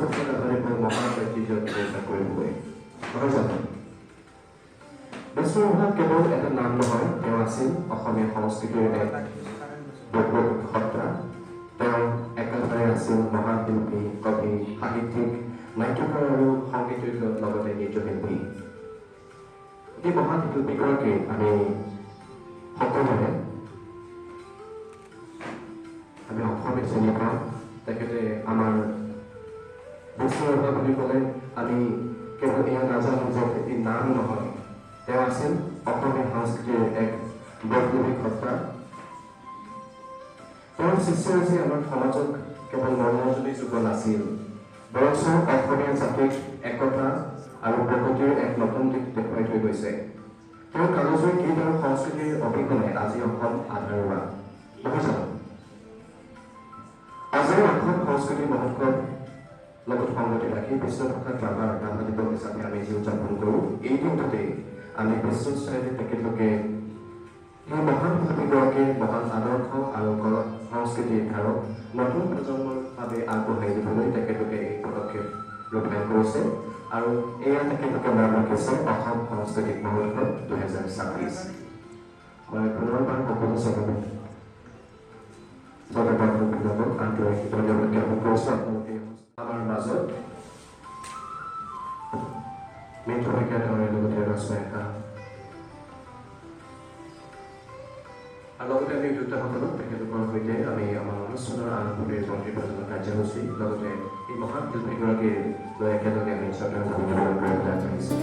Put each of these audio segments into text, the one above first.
বছৰ ধৰি মহান ঐতিহ্য প্ৰতিষ্ঠা কৰিবলৈ নহয় জানো? বিষ্ণুপ্ৰসাদ কেৱল এটা নাম নহয়, তেওঁ আছিল অসমীয়া সংস্কৃতিৰ এক বৈপ্লৱিক সত্তা। তেওঁ একেদৰে আছিল মহান শিল্পী, কবি, সাহিত্যিক, নাট্যকাৰ আৰু সংগীতজ্ঞ, লগতে নৃত্যশিল্পী। এই মহান শিল্পীগৰাকী আমি সকলোৱে অসমে চিনি পাওঁ। তেখেতে আমাৰ বিষ্ণুপ্ৰসাদ বুলি ক'লে আমি কেৱল এয়া নাজানো যে এই নাম নহয়, তেওঁ আছিল অসমীয়া সংস্কৃতিৰ এক বৈপ্লৱিক সত্তা। তেওঁৰ সৃষ্টিৰাজি আমাৰ সমাজক কেৱল মনোৰঞ্জনেই যোগোৱা নাছিল, বৰঞ্চ অসমীয়া জাতিক একতা আৰু প্ৰগতিৰ এক নতুন দিশ দেখুৱাই থৈ গৈছে। তেওঁৰ কালজয়ী গীত আৰু সংস্কৃতিৰ অবিহনে আজি অসম আধৰুৱা নহয় জানো? আজিৰ অসম সংস্কৃতি মহোৎসৱ লগত সংগতি ৰাখি বিষ্ণুপ্ৰসাদ ৰাভাৰ ৰাভা দিৱস হিচাপে আমি যি উদযাপন কৰোঁ, এই দিনটোতেই আমি বিশ্বস্তৰে তেখেতলোকে সেই মহান শিল্পীগৰাকীৰ মহান আদৰ্শ আৰু সংস্কৃতিৰ ধাৰক নতুন প্ৰজন্মৰ বাবে আগবঢ়াই দিবলৈ তেখেতলোকে এই পদক্ষেপ ৰূপায়ণ কৰিছে। আৰু এয়া তেখেতলোকে নাম ৰাখিছে অসম সাংস্কৃতিক মহোৎসৱ 2026। মই পুনৰবাৰ সকলো জনতাবিলাকক আন্তৰিক ধন্যবাদ জ্ঞাপন কৰিছোঁ। আপোনালোকে আমাৰ মাজত মৃত্যু শইকীয়া ডাঙৰীয়াৰ লগতে ৰাজমাইকা আৰু লগতে আমি যোদ্ধাসকলক তেখেতলোকৰ সৈতে আমি আমাৰ অনুষ্ঠানৰ আৰম্ভণিৰ মন্ত্ৰী প্ৰজন্মৰ কাৰ্যসূচী লগতে এই মহান শিল্পীগৰাকীৰ লৈ একেলগে আমি শ্ৰদ্ধাঞ্জলি নিবেদন কৰিবলৈ আগবাঢ়িছোঁ।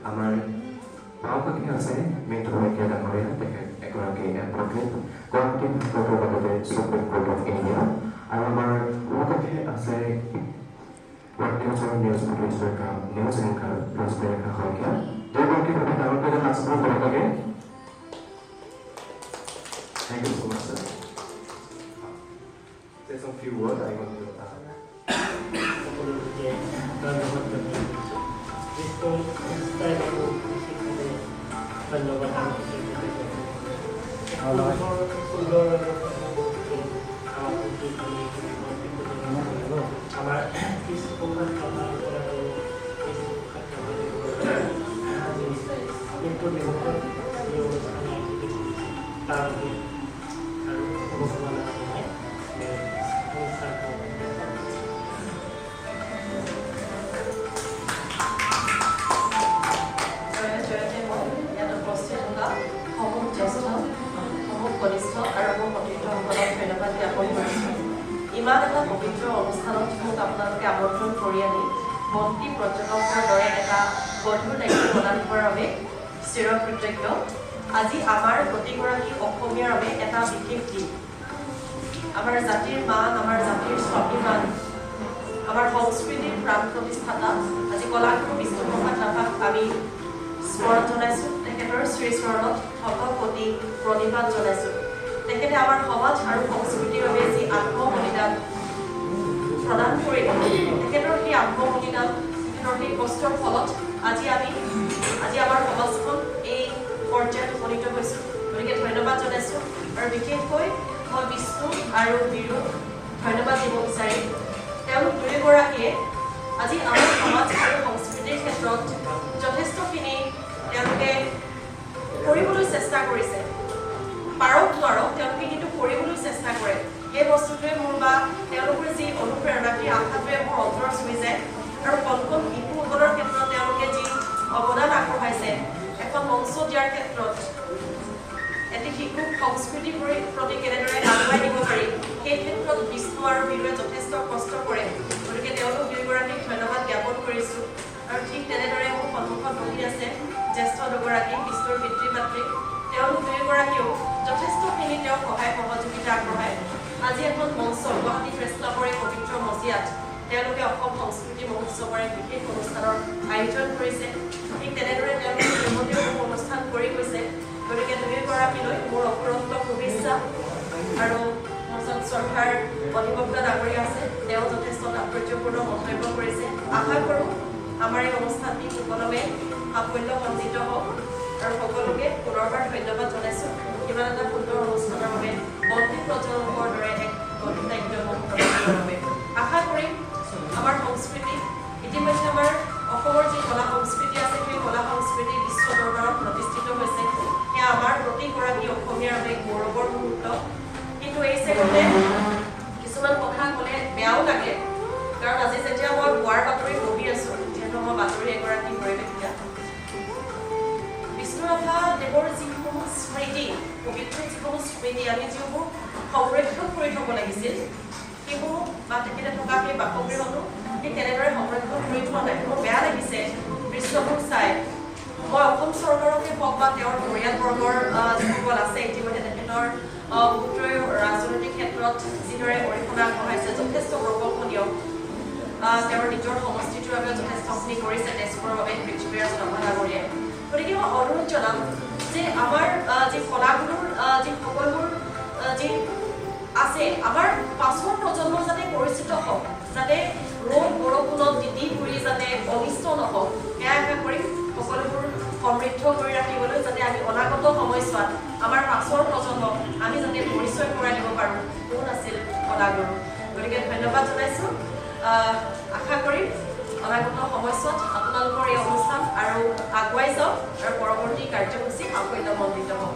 আমাৰ বাওঁকাষে আছে মৃত্যু শইকীয়া ডাঙৰীয়া, তেখেত এগৰাকী এডভোকেট, গুৱাহাটী হাইকোৰ্টৰ লগতে সুপ্ৰিম কোৰ্ট অফ ইণ্ডিয়া। আৰু আমাৰ বাওঁকাষে আছে নিউজ এংকাৰ ৰাজমাইকা শইকীয়া, দুয়োগৰাকীৰ বাবে ডাঙৰকৈ এটা হাত দিব লাগে। Thank you so much, sir. Say some few words. I want to ইমান এটা পবিত্ৰ অনুষ্ঠানত মোক আপোনালোকে আমন্ত্ৰণ কৰি আনি মন্ত্ৰী পৰ্যটকৰ দৰে এটা গধুৰ দায়িত্ব প্ৰদান কৰাৰ বাবে চিৰকৃতজ্ঞ। আজি আমাৰ প্ৰতিগৰাকী অসমীয়াৰ বাবে এটা বিশেষ দিন। আমাৰ জাতিৰ মান, আমাৰ জাতিৰ স্বাভিমান, আমাৰ সংস্কৃতিৰ প্ৰাণ প্ৰতিষ্ঠাতা আজি কলাগুৰু বিষ্ণুপ্ৰসাদ ৰাভাক আমি স্মৰণ জনাইছোঁ। তেখেতৰ শ্ৰীচৰণত শতকোটি প্ৰণিপাত জনাইছোঁ। তেখেতে আমাৰ সমাজ আৰু সংস্কৃতিৰ বাবে যি আত্মবলিদান প্ৰদান কৰিলে, তেখেতৰ সেই আত্মবলিদান, তেখেতৰ সেই কষ্টৰ ফলত আজি আমাৰ সমাজখন এই পৰ্যায়ত উপনীত হৈছোঁ। গতিকে ধন্যবাদ জনাইছোঁ। আৰু বিশেষকৈ মই বিষ্ণু আৰু বীৰুক ধন্যবাদ দিব বিচাৰিম। তেওঁলোক দুয়োগৰাকীয়ে আজি আমাৰ সমাজ আৰু সংস্কৃতিৰ ক্ষেত্ৰত যথেষ্টখিনি তেওঁলোকে কৰিবলৈ চেষ্টা কৰিছে। পাৰক নোৱাৰক তেওঁলোকে কিন্তু কৰিবলৈ চেষ্টা কৰে। সেই বস্তুটোৱে মোৰ বা তেওঁলোকৰ যি অনুপ্ৰেৰণা, সেই আশাটোৱে মোৰ অন্তৰ চুই যায়। আৰু কণ কণ শিশুসকলৰ ক্ষেত্ৰত তেওঁলোকে যি অৱদান আগবঢ়াইছে, এখন মঞ্চ দিয়াৰ ক্ষেত্ৰত এটি শিশুক সংস্কৃতিৰ প্ৰতি কেনেদৰে আগুৱাই নিব পাৰি, সেই ক্ষেত্ৰত বিষ্ণু আৰু বীৰুৱে যথেষ্ট কষ্ট কৰে। গতিকে তেওঁলোক দুয়োগৰাকীক ধন্যবাদ জ্ঞাপন কৰিছোঁ। আৰু ঠিক তেনেদৰে মোৰ সন্মুখত বহি আছে জ্যেষ্ঠ দুগৰাকী বিষ্ণুৰ পিতৃ মাতৃ। তেওঁলোক দুয়োগৰাকীয়েও যথেষ্টখিনি তেওঁক সহায় সহযোগিতা আগবঢ়ায়। আজি এখন মঞ্চ গুৱাহাটী প্ৰেছ ক্লাবৰ এই পবিত্ৰ মজিয়াত তেওঁলোকে অসম সংস্কৃতি মহোৎসৱৰ এক বিশেষ অনুষ্ঠানৰ আয়োজন কৰিছে। ঠিক তেনেদৰে তেওঁলোকে ইতিমধ্যে অনুষ্ঠান কৰি গৈছে। গতিকে দুয়োগৰাকীলৈ মোৰ অপূৰন্ত শুভেচ্ছা। আৰু মোৰ শ্ৰদ্ধাৰ অধিবক্তা ডাঙৰীয়া আছে, তেওঁ যথেষ্ট তাৎপৰ্যপূৰ্ণ মন্তব্য কৰিছে। আশা কৰোঁ আমাৰ এই অনুষ্ঠানটি সুকলমে সাফল্যমণ্ডিত হওক। আৰু সকলোকে পুনৰবাৰ ধন্যবাদ জনাইছোঁ ইমান এটা সুন্দৰ অনুষ্ঠানৰ বাবে, মন্ত্ৰী পৰ্যটকৰ দৰে এক গধুৰ দায়িত্ব মোক প্ৰদান কৰাৰ বাবে। আশা কৰিম আমাৰ সংস্কৃতি, ইতিমধ্যে আমাৰ অসমৰ যি কলা সংস্কৃতি আছে, সেই কলা সংস্কৃতি বিশ্ব দৰবাৰত প্ৰতিষ্ঠিত হৈছে। সেয়া আমাৰ প্ৰতিগৰাকী অসমীয়াৰ বাবে গৌৰৱৰ মুহূৰ্ত। কিন্তু এই চেগতে কিছুমান কথা ক'লে বেয়াও লাগে, কাৰণ আজি যেতিয়া মই পুৱাৰ বাতৰি পঢ়ি আছোঁ, যিহেতু মই বাতৰি এগৰাকী পৰিৱেশিকা, বিষ্ণুৰাভা দেৱৰ যিসমূহ স্মৃতি, পবিত্ৰ যিসমূহ স্মৃতি আমি যিসমূহ সংৰক্ষণ কৰি থ'ব লাগিছিল, সেইসমূহ বা তেখেতে থকা সেই বাসগৃহটো ঠিক তেনেদৰে সংৰক্ষণ কৰি থোৱা নাই। মোৰ বেয়া লাগিছে দৃশ্যবোৰ চাই। মই অসম চৰকাৰকে হওক বা তেওঁৰ পৰিয়ালবৰ্গৰ যিসকল আছে, ইতিমধ্যে তেখেতৰ পুত্ৰই ৰাজনৈতিক ক্ষেত্ৰত যিদৰে অৰিহণা আগবঢ়াইছে, যথেষ্ট প্ৰকল্পনীয়। তেওঁৰ নিজৰ সমষ্টিটোৰ বাবে যথেষ্টখিনি কৰিছে, তেজপুৰৰ বাবে পৃথ্বীৰাজ ৰাভা ডাঙৰীয়াই। গতিকে মই অনুৰোধ জনাম যে আমাৰ যি কলাগুৰুৰ যি সকলোবোৰ যি আছে, আমাৰ পাছৰ প্ৰজন্ম যাতে পৰিচিত হওক, যাতে ৰ'দ বৰষুণত তিতি ফুৰি যাতে অনিষ্ট নহওক, সেয়া আশা কৰিম। সকলোবোৰ সমৃদ্ধ কৰি ৰাখিবলৈ যাতে আমি অনাগত সময়ছোৱাত আমাৰ পাছৰ প্ৰজন্মক আমি যাতে পৰিচয় কৰাই দিব পাৰোঁ কোন আছিল কলাগুৰু। গতিকে ধন্যবাদ জনাইছোঁ। আশা কৰিম অনাগত সময়ছোৱাত আপোনালোকৰ এই অনুষ্ঠান আৰু আগুৱাই যাওক আৰু পৰৱৰ্তী কাৰ্যসূচী সাফল্যমণ্ডিত হওক।